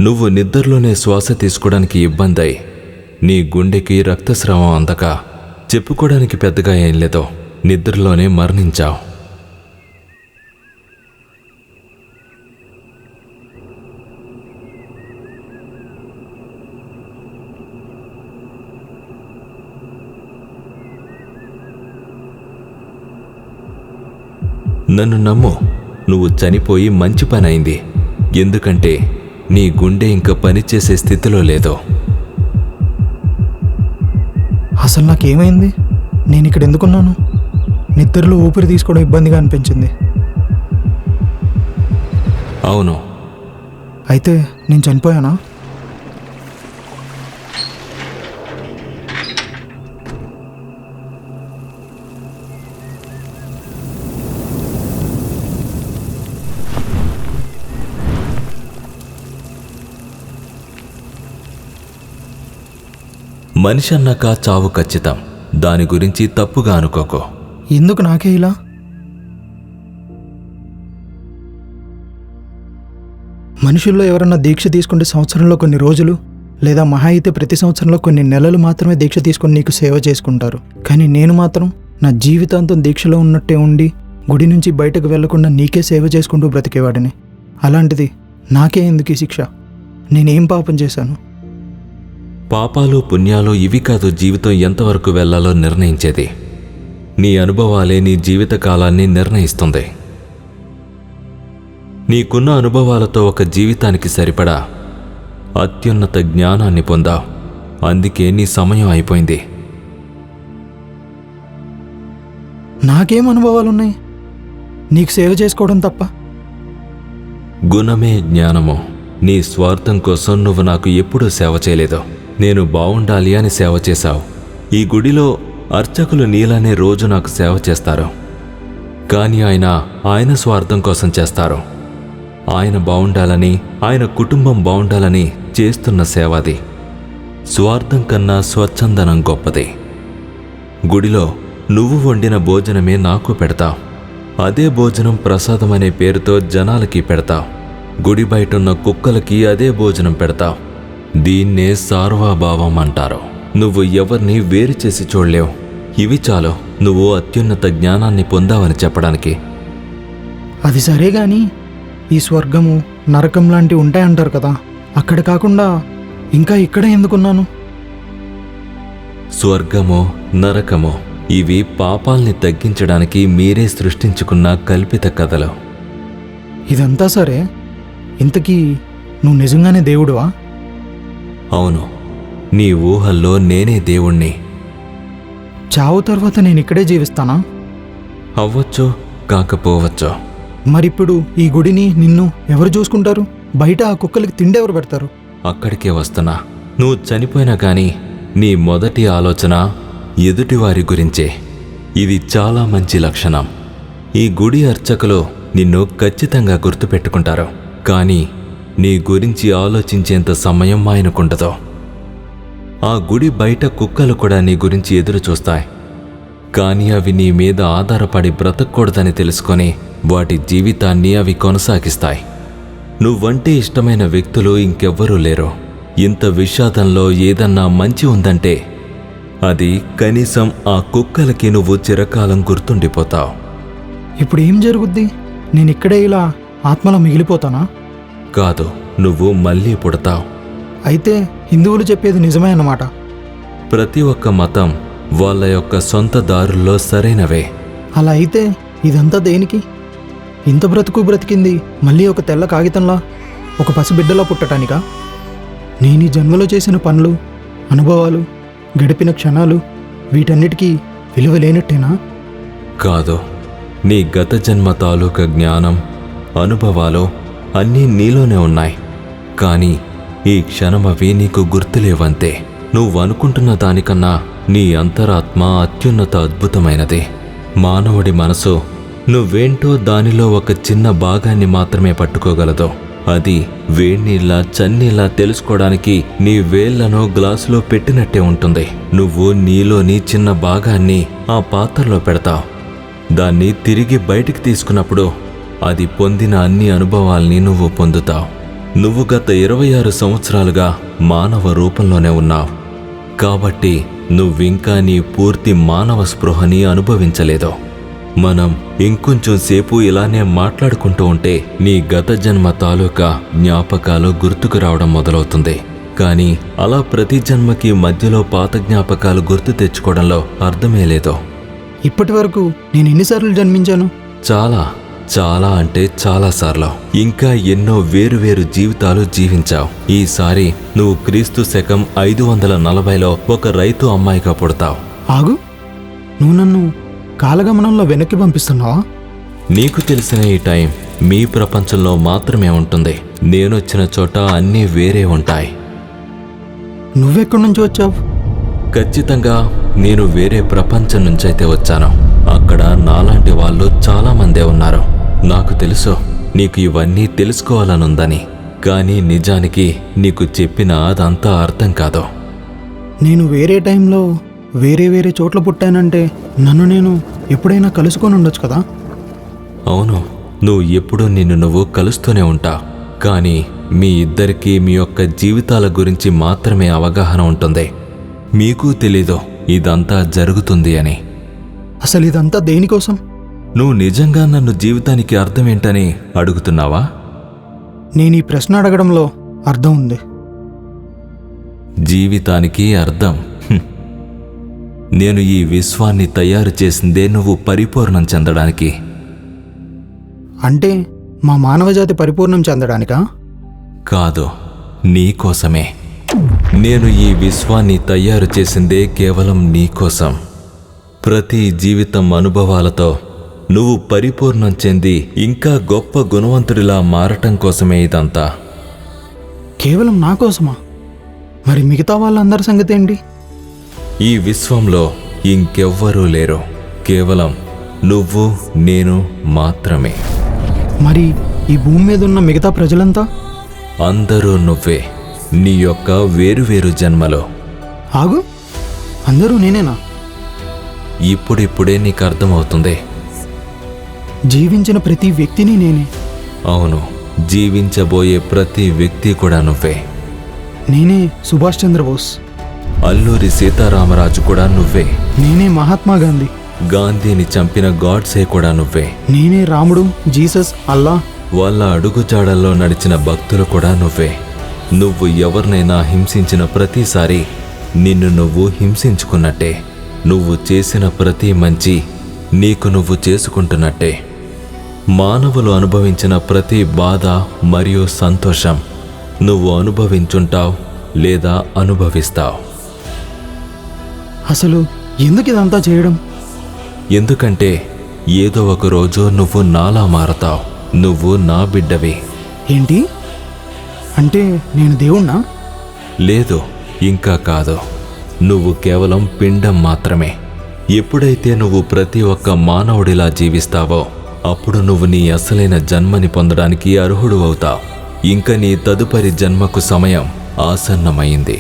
నువ్వు నిద్రలోనే శ్వాస తీసుకోవడానికి ఇబ్బంది, నీ గుండెకి రక్తస్రావం అందక చెప్పుకోవడానికి పెద్దగా ఏం లేదో నిద్రలోనే మరణించావు. నన్ను నమ్ము, నువ్వు చనిపోయి మంచి పని అయింది. ఎందుకంటే నీ గుండె ఇంకా పనిచేసే స్థితిలో లేదు. అసలు నాకేమైంది? నేను ఇక్కడ ఎందుకున్నాను? నిద్రలో ఊపిరి తీసుకోవడం ఇబ్బందిగా అనిపించింది. అవును. అయితే నేను చనిపోయానా? మనిషి అన్నాక చావు ఖచ్చితం. దాని గురించి తప్పుగా అనుకోకు. ఎందుకు నాకే ఇలా? మనుషుల్లో ఎవరన్నా దీక్ష తీసుకుంటే సంవత్సరంలో కొన్ని రోజులు లేదా మహా అయితే ప్రతి సంవత్సరంలో కొన్ని నెలలు మాత్రమే దీక్ష తీసుకుని నీకు సేవ చేసుకుంటారు. కానీ నేను మాత్రం నా జీవితాంతం దీక్షలో ఉన్నట్టే ఉండి గుడి నుంచి బయటకు వెళ్లకుండా నీకే సేవ చేసుకుంటూ బ్రతికేవాడిని. అలాంటిది నాకే ఎందుకు ఈ శిక్ష? నేనేం పాపం చేశాను? పాపాలు పుణ్యాలు ఇవి కాదు జీవితం ఎంతవరకు వెళ్లాలో నిర్ణయించేది. నీ అనుభవాలే నీ జీవితకాలాన్ని నిర్ణయిస్తుంది. నీకున్న అనుభవాలతో ఒక జీవితానికి సరిపడా అత్యున్నత జ్ఞానాన్ని పొందావు. అందుకే నీ సమయం అయిపోయింది. నాకేం అనుభవాలున్నాయి? నీకు సేవ చేసుకోవడం తప్ప. గుణమే జ్ఞానము. నీ స్వార్థం కోసం నువ్వు నాకు ఎప్పుడూ సేవ చేయలేదు. నేను బావుండాలి అని సేవ చేశావు. ఈ గుడిలో అర్చకులు నీలానే రోజు నాకు సేవ చేస్తారు. కానీ ఆయన స్వార్థం కోసం చేస్తారు. ఆయన బావుండాలని, ఆయన కుటుంబం బావుండాలని చేస్తున్న సేవది. స్వార్థం కన్నా స్వచ్ఛందనం గొప్పది. గుడిలో నువ్వు వండిన భోజనమే నాకు పెడతావు. అదే భోజనం ప్రసాదం అనే పేరుతో జనాలకి పెడతావు. గుడి బయటున్న కుక్కలకి అదే భోజనం పెడతావు. దీన్నే సార్వభావం అంటారు. నువ్వు ఎవరిని వేరు చేసి చూడలేవు. ఇవి చాలు నువ్వు అత్యున్నత జ్ఞానాన్ని పొందావని చెప్పడానికి. అది సరే గాని ఈ స్వర్గము నరకం లాంటివి ఉంటాయంటారు కదా, అక్కడ కాకుండా ఇంకా ఇక్కడ ఎందుకున్నాను? స్వర్గమో నరకమో ఇవి పాపాల్ని తగ్గించడానికి మీరే సృష్టించుకున్న కల్పిత కథలు. ఇదంతా సరే, ఇంతకీ నువ్వు నిజంగానే దేవుడువా? అవును, నీ ఊహల్లో నేనే దేవుణ్ణి. చావు తర్వాత నేను ఇక్కడే జీవిస్తానా? అవ్వచ్చో కాకపోవచ్చో. మరిప్పుడు ఈ గుడిని నిన్ను ఎవరు చూసుకుంటారు? బయట ఆ కుక్కలకి తిండి ఎవరు పెడతారు? అక్కడికే వస్తున్నా. నువ్వు చనిపోయినా కానీ నీ మొదటి ఆలోచన ఎదుటివారి గురించే. ఇది చాలా మంచి లక్షణం. ఈ గుడి అర్చకులు నిన్ను ఖచ్చితంగా గుర్తుపెట్టుకుంటారు. కానీ నీ గురించి ఆలోచించేంత సమయం ఆయనకుండదు. ఆ గుడి బయట కుక్కలు కూడా నీ గురించి ఎదురు చూస్తాయి. కానీ అవి నీ మీద ఆధారపడి బ్రతకూడదని తెలుసుకొని వాటి జీవితాన్ని అవి కొనసాగిస్తాయి. నువ్వంటే ఇష్టమైన వ్యక్తులు ఇంకెవ్వరూ లేరు. ఇంత విషాదంలో ఏదన్నా మంచి ఉందంటే అది కనీసం ఆ కుక్కలకి నువ్వు చిరకాలం గుర్తుండిపోతావు. ఇప్పుడు ఏం జరుగుద్ది? నేను ఇక్కడే ఇలా ఆత్మలా మిగిలిపోతానా? కాదు, నువ్వు మళ్ళీ పుడతావు. అయితే హిందువులు చెప్పేది నిజమే అన్నమాట. ప్రతి ఒక్క మతం వాళ్ళ యొక్క సొంత దారుల్లో సరైనవే. అలా అయితే ఇదంతా దేనికి? ఇంత బ్రతికింది మళ్ళీ ఒక తెల్ల కాగితంలా, ఒక పసిబిడ్డలా పుట్టటానికా? నేను ఈ జన్మలో చేసిన పనులు, అనుభవాలు, గడిపిన క్షణాలు వీటన్నిటికీ విలువ లేనట్టేనా? కాదు, నీ గత జన్మ తాలూకా జ్ఞానం, అనుభవాలు అన్నీ నీలోనే ఉన్నాయి. కానీ ఈ క్షణం అవి నీకు గుర్తులేవంతే. నువ్వు అనుకుంటున్న దానికన్నా నీ అంతరాత్మ అత్యున్నత అద్భుతమైనది. మానవుడి మనసు నువ్వేంటో దానిలో ఒక చిన్న భాగాన్ని మాత్రమే పట్టుకోగలదు. అది వేణీళ్ళ చన్నీలా తెలుసుకోవడానికి నీ వేళ్లను గ్లాసులో పెట్టినట్టే ఉంటుంది. నువ్వు నీలోని చిన్న భాగాన్ని ఆ పాత్రలో పెడతావు. దాన్ని తిరిగి బయటికి తీసుకున్నప్పుడు అది పొందిన అన్ని అనుభవాల్ని నువ్వు పొందుతావు. నువ్వు గత 26 సంవత్సరాలుగా మానవ రూపంలోనే ఉన్నావు. కాబట్టి నువ్వింకా నీ పూర్తి మానవ స్పృహని అనుభవించలేదు. మనం ఇంకొంచెం సేపు ఇలానే మాట్లాడుకుంటూ ఉంటే నీ గత జన్మ తాలూకా జ్ఞాపకాలు గుర్తుకు రావడం మొదలవుతుంది. కానీ అలా ప్రతి జన్మకి మధ్యలో పాత జ్ఞాపకాలు గుర్తు తెచ్చుకోవడంలో అర్థమే లేదు. ఇప్పటి వరకు నేను ఎన్నిసార్లు జన్మించాను? చాలా అంటే చాలాసార్లు. ఇంకా ఎన్నో వేరువేరు జీవితాలు జీవించావు. ఈసారి నువ్వు క్రీస్తు శకం 540లో ఒక రైతు అమ్మాయిగా పుడతావు. ఆగు, నువ్వు నన్ను కాలగమనంలో వెనక్కి పంపిస్తున్నావా? నీకు తెలిసిన ఈ టైం మీ ప్రపంచంలో మాత్రమే ఉంటుంది. నేనొచ్చిన చోట అన్నీ వేరే ఉంటాయి. నువ్వెక్కడి నుంచి వచ్చావు? ఖచ్చితంగా నేను వేరే ప్రపంచం నుంచైతే వచ్చాను. అక్కడ నాలాంటి వాళ్ళు చాలా మందే ఉన్నారు. నాకు తెలుసు నీకు ఇవన్నీ తెలుసుకోవాలనుందని. కానీ నిజానికి నీకు చెప్పిన అదంతా అర్థం కాదు. నేను వేరే టైంలో వేరే వేరే చోట్ల పుట్టానంటే నన్ను నేను ఎప్పుడైనా కలుసుకొని ఉండొచ్చు కదా? అవును, నువ్వు ఎప్పుడూ నిన్ను నువ్వు కలుస్తూనే ఉంటావు. కానీ మీ ఇద్దరికీ మీ యొక్క జీవితాల గురించి మాత్రమే అవగాహన ఉంటుంది. మీకు తెలీదు ఇదంతా జరుగుతుంది అని. అసలు ఇదంతా దేనికోసం? నువ్వు నిజంగా నన్ను జీవితానికి అర్థం ఏంటని అడుగుతున్నావా? నేను ఈ ప్రశ్న అడగడంలో అర్థం ఉంది. జీవితానికి అర్థం నేను ఈ విశ్వాన్ని తయారు చేసిందే నువ్వు పరిపూర్ణం చెందడానికి. అంటే మా మానవజాతి పరిపూర్ణం చెందడానికా? కాదు, నీకోసమే. నేను ఈ విశ్వాన్ని తయారు చేసిందే కేవలం నీకోసం. ప్రతి జీవితం అనుభవాలతో నువ్వు పరిపూర్ణం చెంది ఇంకా గొప్ప గుణవంతుడిలా మారటం కోసమే ఇదంతా. కేవలం నా కోసమా? మరి మిగతా వాళ్ళందరి సంగతి ఏంటి? ఈ విశ్వంలో ఇంకెవ్వరూ లేరు. కేవలం నువ్వు నేను మాత్రమే. మరి ఈ భూమి మీద ఉన్న మిగతా ప్రజలంతా? అందరూ నువ్వే, నీ యొక్క వేరువేరు జన్మలో. ఆగు, అందరూ నేనేనా? ఇప్పుడిప్పుడే నీకు అర్థమవుతుంది. జీవించిన ప్రతి వ్యక్తిని నేనే. అవును, జీవించబోయే ప్రతి వ్యక్తి కూడా నువ్వే. నేనే సుభాష్ చంద్రబోస్. అల్లూరి సీతారామరాజు కూడా నువ్వే. నేనే మహాత్మా గాంధీ. గాంధీని చంపిన గాడ్సే కూడా నువ్వే. నేనే రాముడు, జీసస్, అల్లా. వాళ్ళ అడుగుజాడల్లో నడిచిన భక్తులు కూడా నువ్వే. నువ్వు ఎవరినైనా హింసించిన ప్రతిసారి నిన్ను నువ్వు హింసించుకున్నట్టే. నువ్వు చేసిన ప్రతి మంచి నీకు నువ్వు చేసుకుంటున్నట్టే. మానవులు అనుభవించిన ప్రతి బాధ మరియు సంతోషం నువ్వు అనుభవించుంటావు లేదా అనుభవిస్తావు. అసలు ఎందుకు ఇదంతా చేయడం? ఎందుకంటే ఏదో ఒక రోజు నువ్వు నాలా మారతావు. నువ్వు నా బిడ్డవి. ఏంటి అంటే నేను దేవుణ్ణా? లేదు, ఇంకా కాదు. నువ్వు కేవలం పిండం మాత్రమే. ఎప్పుడైతే నువ్వు ప్రతి ఒక్క మానవుడిలా జీవిస్తావో అప్పుడు నువ్వు నీ అసలైన జన్మని పొందడానికి అర్హుడు అవుతావు. ఇంక నీ తదుపరి జన్మకు సమయం ఆసన్నమైంది.